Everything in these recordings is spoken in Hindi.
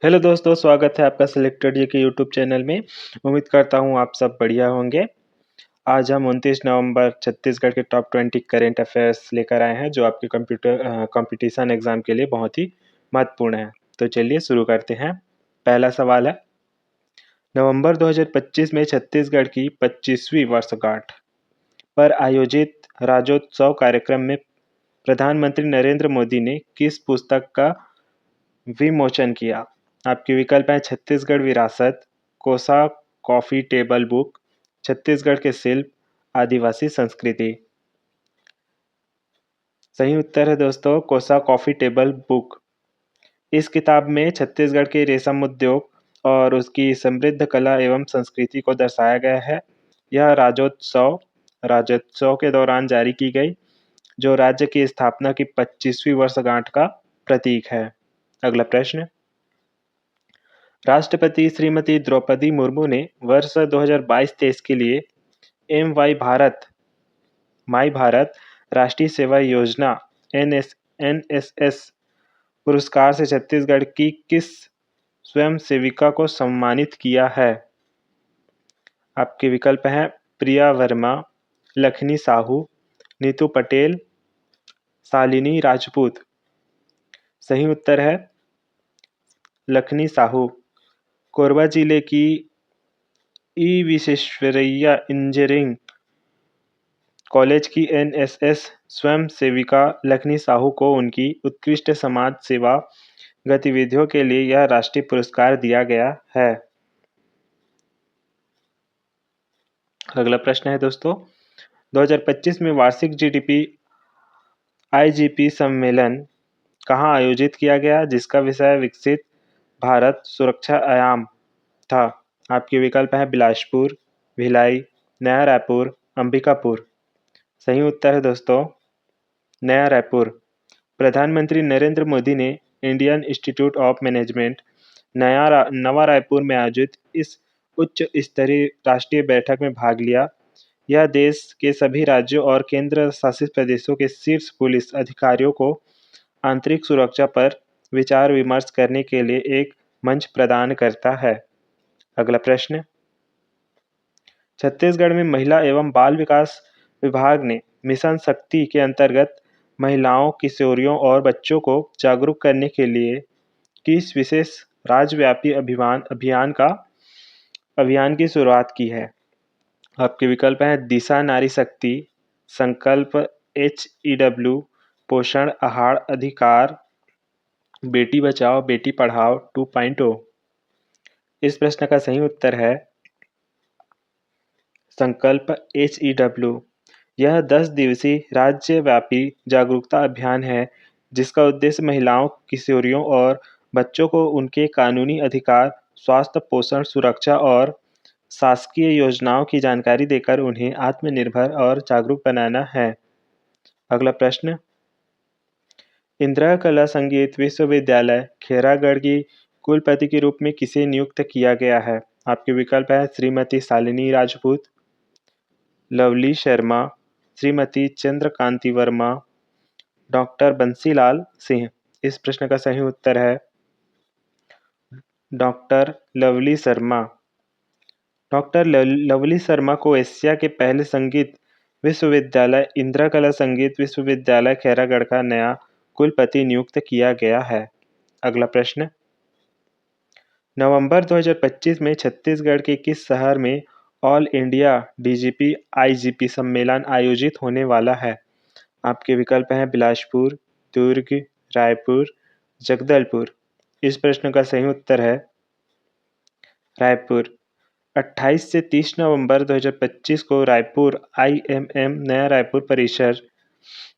हेलो दोस्तों, स्वागत है आपका सिलेक्टेड जी के यूट्यूब चैनल में। उम्मीद करता हूँ आप सब बढ़िया होंगे। आज हम 29 नवंबर छत्तीसगढ़ के टॉप 20 करेंट अफेयर्स लेकर आए हैं जो आपके कंपटीशन एग्जाम के लिए बहुत ही महत्वपूर्ण है। तो चलिए शुरू करते हैं। पहला सवाल है, नवंबर 2025 में छत्तीसगढ़ की 25वीं वर्षगांठ पर आयोजित राज्योत्सव कार्यक्रम में प्रधानमंत्री नरेंद्र मोदी ने किस पुस्तक का विमोचन किया? आपके विकल्प हैं छत्तीसगढ़ विरासत, कोसा कॉफी टेबल बुक, छत्तीसगढ़ के शिल्प, आदिवासी संस्कृति। सही उत्तर है दोस्तों कोसा कॉफी टेबल बुक। इस किताब में छत्तीसगढ़ के रेशम उद्योग और उसकी समृद्ध कला एवं संस्कृति को दर्शाया गया है। यह राज्योत्सव के दौरान जारी की गई, जो राज्य की स्थापना की 25वीं वर्षगांठ का प्रतीक है। अगला प्रश्न, राष्ट्रपति श्रीमती द्रौपदी मुर्मू ने वर्ष 2022-23 के लिए माई भारत राष्ट्रीय सेवा योजना एनएसएस पुरस्कार से छत्तीसगढ़ की किस स्वयं सेविका को सम्मानित किया है? आपके विकल्प हैं प्रिया वर्मा, लखनी साहू, नीतू पटेल, शालिनी राजपूत। सही उत्तर है लखनी साहू। कोरबा जिले की ई विश्वेश्वरैया इंजीनियरिंग कॉलेज की एनएसएस स्वयं सेविका लखनी साहू को उनकी उत्कृष्ट समाज सेवा गतिविधियों के लिए यह राष्ट्रीय पुरस्कार दिया गया है। अगला प्रश्न है दोस्तों, 2025 में वार्षिक जीडीपी आईजीपी सम्मेलन कहाँ आयोजित किया गया, जिसका विषय विकसित भारत सुरक्षा आयाम था? आपके विकल्प हैं बिलासपुर, भिलाई, नया रायपुर, अंबिकापुर। सही उत्तर है दोस्तों नया रायपुर। प्रधानमंत्री नरेंद्र मोदी ने इंडियन इंस्टीट्यूट ऑफ मैनेजमेंट नवा रायपुर में आयोजित इस उच्च स्तरीय राष्ट्रीय बैठक में भाग लिया। यह देश के सभी राज्यों और केंद्र शासित प्रदेशों के शीर्ष पुलिस अधिकारियों को आंतरिक सुरक्षा पर विचार विमर्श करने के लिए एक मंच प्रदान करता है। अगला प्रश्न, छत्तीसगढ़ में महिला एवं बाल विकास विभाग ने मिशन शक्ति के अंतर्गत महिलाओं, किशोरियों और बच्चों को जागरूक करने के लिए किस विशेष राज्यव्यापी अभियान की शुरुआत की है? आपके विकल्प हैं दिशा नारी शक्ति, संकल्प HEW, पोषण आहार अधिकार, बेटी बचाओ बेटी पढ़ाओ 2.0। इस प्रश्न का सही उत्तर है संकल्प HEW। यह 10 दिवसीय राज्यव्यापी जागरूकता अभियान है जिसका उद्देश्य महिलाओं, किशोरियों और बच्चों को उनके कानूनी अधिकार, स्वास्थ्य, पोषण, सुरक्षा और शासकीय योजनाओं की जानकारी देकर उन्हें आत्मनिर्भर और जागरूक बनाना है। अगला प्रश्न, इंदिरा कला संगीत विश्वविद्यालय खैरागढ़ की कुलपति के रूप में किसे नियुक्त किया गया है? आपके विकल्प है श्रीमती शालिनी राजपूत, लवली शर्मा, श्रीमती चंद्रकांति वर्मा, डॉक्टर बंसीलाल सिंह। इस प्रश्न का सही उत्तर है doctor lovely Sharma. Doctor lovely Sharma को एशिया के पहले संगीत विश्वविद्यालय इंदिरा कला संगीत विश्वविद्यालय खैरागढ़ का नया कुलपति नियुक्त किया गया है। अगला प्रश्न, नवंबर 2025 में छत्तीसगढ़ के किस शहर में ऑल इंडिया डीजीपी आईजीपी सम्मेलन आयोजित होने वाला है? आपके विकल्प हैं बिलासपुर, दुर्ग, रायपुर, जगदलपुर। इस प्रश्न का सही उत्तर है रायपुर। 28 से 30 नवंबर 2025 को रायपुर IMM नया रायपुर परिसर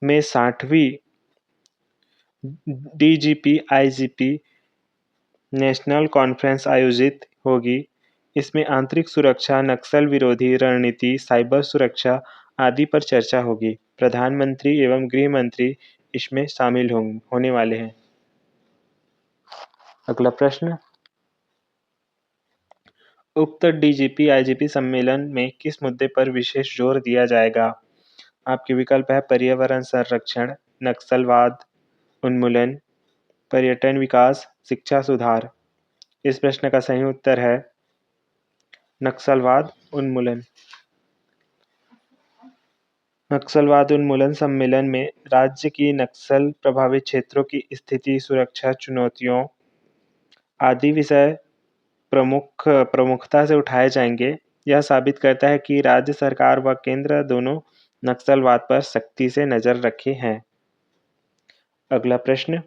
में 60वीं DGP IGP नेशनल कॉन्फ्रेंस आयोजित होगी। इसमें आंतरिक सुरक्षा, नक्सल विरोधी रणनीति, साइबर सुरक्षा आदि पर चर्चा होगी। प्रधानमंत्री एवं गृह मंत्री इसमें शामिल होने वाले हैं। अगला प्रश्न, उक्त DGP IGP सम्मेलन में किस मुद्दे पर विशेष जोर दिया जाएगा? आपके विकल्प है पर्यावरण संरक्षण, नक्सलवाद उन्मूलन, पर्यटन विकास, शिक्षा सुधार। इस प्रश्न का सही उत्तर है नक्सलवाद उन्मूलन। नक्सलवाद उन्मूलन सम्मेलन में राज्य की नक्सल प्रभावित क्षेत्रों की स्थिति, सुरक्षा, चुनौतियों आदि विषय प्रमुखता से उठाए जाएंगे। यह साबित करता है कि राज्य सरकार व केंद्र दोनों नक्सलवाद पर सख्ती से नजर रखे हैं। अगला प्रश्न,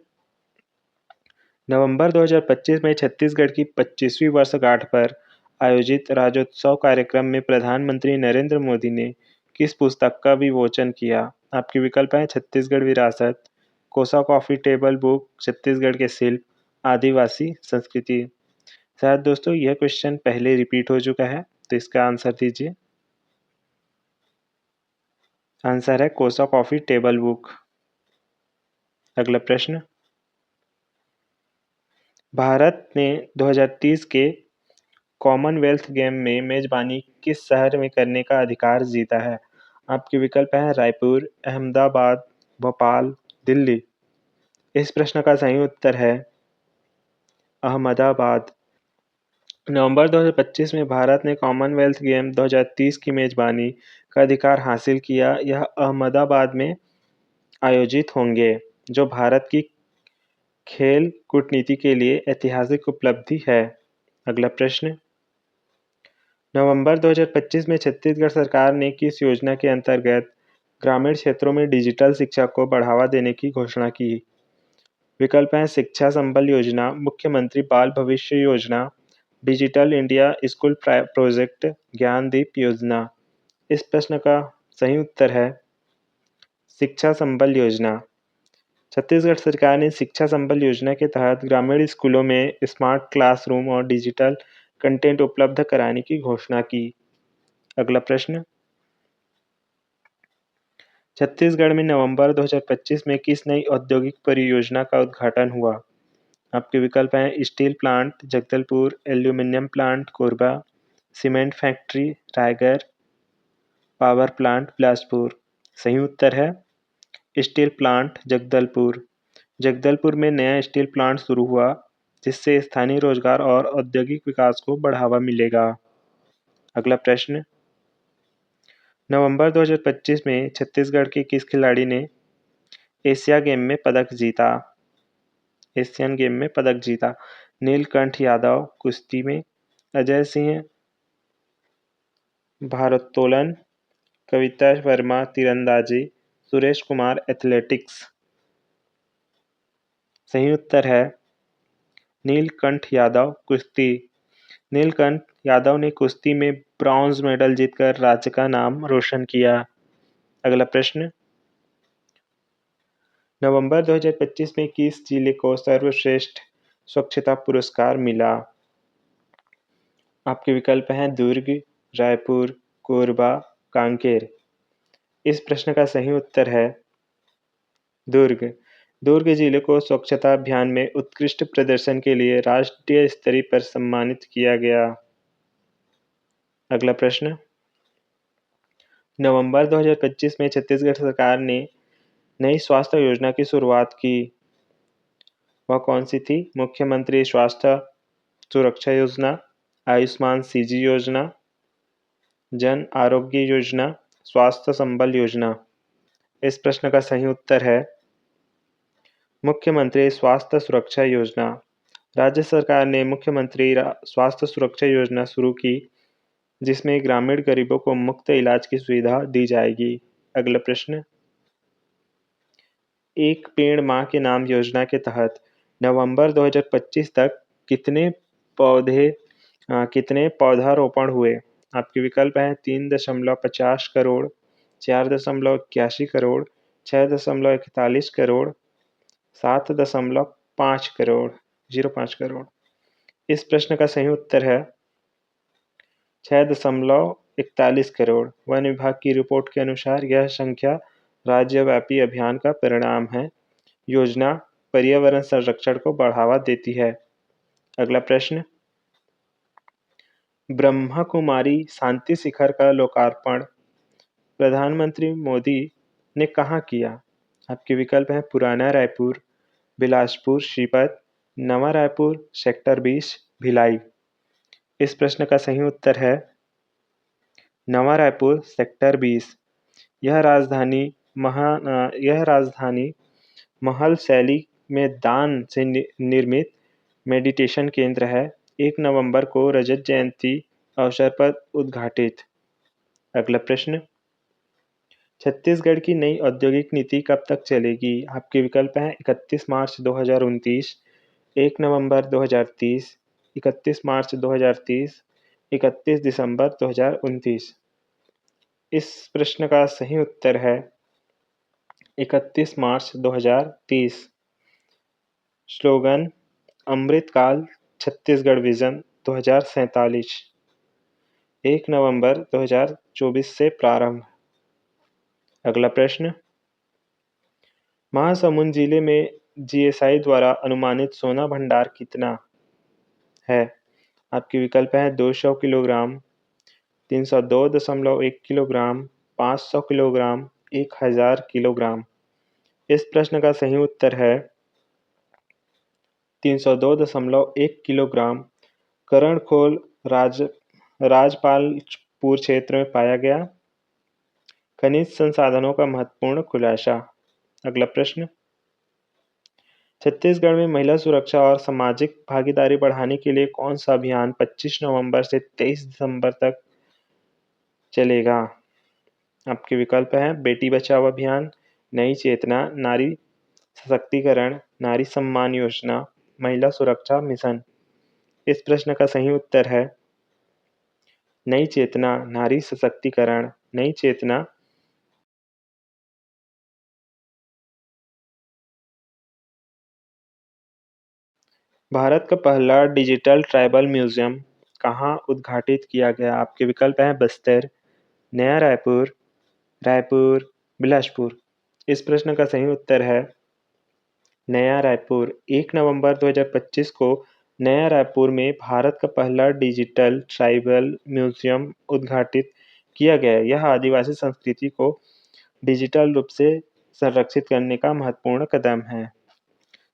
नवंबर 2025 में छत्तीसगढ़ की 25वीं वर्षगांठ पर आयोजित राज्योत्सव कार्यक्रम में प्रधानमंत्री नरेंद्र मोदी ने किस पुस्तक का विमोचन किया? आपके विकल्प हैं छत्तीसगढ़ विरासत, कोसा कॉफी टेबल बुक, छत्तीसगढ़ के शिल्प, आदिवासी संस्कृति। शायद दोस्तों यह क्वेश्चन पहले रिपीट हो चुका है, तो इसका आंसर दीजिए। आंसर है कोसा कॉफी टेबल बुक। अगला प्रश्न, भारत ने 2030 के कॉमनवेल्थ गेम में मेजबानी किस शहर में करने का अधिकार जीता है? आपके विकल्प हैं रायपुर, अहमदाबाद, भोपाल, दिल्ली। इस प्रश्न का सही उत्तर है अहमदाबाद। नवंबर 2025 में भारत ने कॉमनवेल्थ गेम 2030 की मेजबानी का अधिकार हासिल किया। यह अहमदाबाद में आयोजित होंगे, जो भारत की खेल कूटनीति के लिए ऐतिहासिक उपलब्धि है। अगला प्रश्न, नवंबर 2025 में छत्तीसगढ़ सरकार ने किस योजना के अंतर्गत ग्रामीण क्षेत्रों में डिजिटल शिक्षा को बढ़ावा देने की घोषणा की? विकल्प हैं शिक्षा संबल योजना, मुख्यमंत्री बाल भविष्य योजना, digital India school project, Gyandeep योजना। इस प्रश्न का सही उत्तर है शिक्षा संबल योजना। छत्तीसगढ़ सरकार ने शिक्षा संबल योजना के तहत ग्रामीण स्कूलों में स्मार्ट क्लासरूम और डिजिटल कंटेंट उपलब्ध कराने की घोषणा की। अगला प्रश्न, छत्तीसगढ़ में नवंबर 2025 में किस नई औद्योगिक परियोजना का उद्घाटन हुआ? आपके विकल्प हैं steel plant Jagdalpur, aluminium plant Korba, cement factory Raigarh, power plant Bilaspur. सही उत्तर है स्टील प्लांट जगदलपुर। जगदलपुर में नया स्टील प्लांट शुरू हुआ, जिससे स्थानीय रोजगार और औद्योगिक विकास को बढ़ावा मिलेगा। अगला प्रश्न, नवंबर 2025 में छत्तीसगढ़ के किस खिलाड़ी ने एशिया गेम में पदक जीता? एशियन गेम में पदक जीता। नीलकंठ यादव कुश्ती में, अजय सिंह भारोत्तोलन, कविता वर्मा तीरंदाजी, सुरेश कुमार एथलेटिक्स। सही उत्तर है नीलकंठ यादव कुश्ती। नीलकंठ यादव ने कुश्ती में ब्रॉन्ज मेडल जीतकर राज्य का नाम रोशन किया। अगला प्रश्न, नवंबर 2025 में किस जिले को सर्वश्रेष्ठ स्वच्छता पुरस्कार मिला? आपके विकल्प हैं दुर्ग, रायपुर, कोरबा, कांकेर। इस प्रश्न का सही उत्तर है दुर्ग। दुर्ग जिले को स्वच्छता अभियान में उत्कृष्ट प्रदर्शन के लिए राष्ट्रीय स्तर पर सम्मानित किया गया। अगला प्रश्न, नवंबर 2025 में छत्तीसगढ़ सरकार ने नई स्वास्थ्य योजना की शुरुआत की। वह कौन सी थी? मुख्यमंत्री स्वास्थ्य सुरक्षा योजना, आयुष्मान सीजी योजना, जन आरोग्य योजना, स्वास्थ्य संबल योजना। इस प्रश्न का सही उत्तर है मुख्यमंत्री स्वास्थ्य सुरक्षा योजना। राज्य सरकार ने मुख्यमंत्री स्वास्थ्य सुरक्षा योजना शुरू की, जिसमें ग्रामीण गरीबों को मुफ्त इलाज की सुविधा दी जाएगी। अगला प्रश्न, एक पेड़ मां के नाम योजना के तहत नवंबर 2025 तक कितने पौधारोपण हुए? आपके विकल्प हैं 3.50 करोड़, 4.81 करोड़, 6.41 करोड़, 7.5 करोड़, 05 करोड़। इस प्रश्न का सही उत्तर है 6.41 करोड़। वन विभाग की रिपोर्ट के अनुसार यह संख्या राज्यव्यापी अभियान का परिणाम है। योजना पर्यावरण संरक्षण को बढ़ावा देती है। अगला प्रश्न, ब्रह्मा कुमारी शांति शिखर का लोकार्पण प्रधानमंत्री मोदी ने कहाँ किया? आपके विकल्प हैं पुराना रायपुर, बिलासपुर श्रीपत, नवा रायपुर सेक्टर 20, भिलाई। इस प्रश्न का सही उत्तर है नवा रायपुर सेक्टर 20। यह राजधानी महल शैली में दान से निर्मित मेडिटेशन केंद्र है। 1 नवंबर को रजत जयंती अवसर पर उद्घाटित। अगला प्रश्न, छत्तीसगढ़ की नई औद्योगिक नीति कब तक चलेगी? आपके विकल्प हैं 31 मार्च 2029, 1 नवंबर 2030, 31 मार्च 2030, 31 दिसंबर 2029। इस प्रश्न का सही उत्तर है 31 मार्च 2030। Slogan, Amritkaal Chhattisgarh vision 2047। 1 नवंबर 2024 से प्रारंभ। अगला प्रश्न, महासमुंद जिले में जीएसआई द्वारा अनुमानित सोना भंडार कितना है? आपके विकल्प हैं 200 किलोग्राम, 302.1 किलोग्राम, 500 किलोग्राम, 1000 किलोग्राम। इस प्रश्न का सही उत्तर है 302.1 किलोग्राम। करणखोल राजपालपुर क्षेत्र में पाया गया। खनिज संसाधनों का महत्वपूर्ण खुलासा। अगला प्रश्न, छत्तीसगढ़ में महिला सुरक्षा और सामाजिक भागीदारी बढ़ाने के लिए कौन सा अभियान 25 नवंबर से 23 दिसंबर तक चलेगा? आपके विकल्प हैं बेटी बचाओ अभियान, नई चेतना, नारी सशक्तिकरण, नारी सम्मान योजना, महिला सुरक्षा मिशन। इस प्रश्न का सही उत्तर है नई चेतना, नारी सशक्तिकरण, नई चेतना। भारत का पहला डिजिटल ट्राइबल म्यूजियम कहाँ उद्घाटित किया गया? आपके विकल्प हैं बस्तर, नया रायपुर, रायपुर, बिलासपुर। इस प्रश्न का सही उत्तर है नया रायपुर। 1 नवंबर 2025 को नया रायपुर में भारत का पहला डिजिटल ट्राइबल म्यूजियम उद्घाटित किया गया। यह आदिवासी संस्कृति को डिजिटल रूप से संरक्षित करने का महत्वपूर्ण कदम है।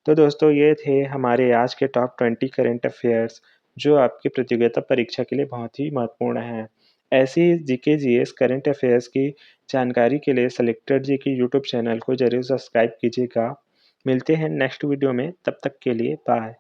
तो दोस्तों, ये थे हमारे आज के टॉप 20 करंट अफेयर्स, जो आपकी प्रतियोगिता परीक्षा के लिए बहुत ही महत्वपूर्ण हैं। ऐसी जीके जीएस करंट अफेयर्स की जानकारी के लिए सेलेक्टेड जी के यूट्यूब चैनल को जरूर सब्सक्राइब कीजिएगा। मिलते हैं नेक्स्ट वीडियो में, तब तक के लिए बाय।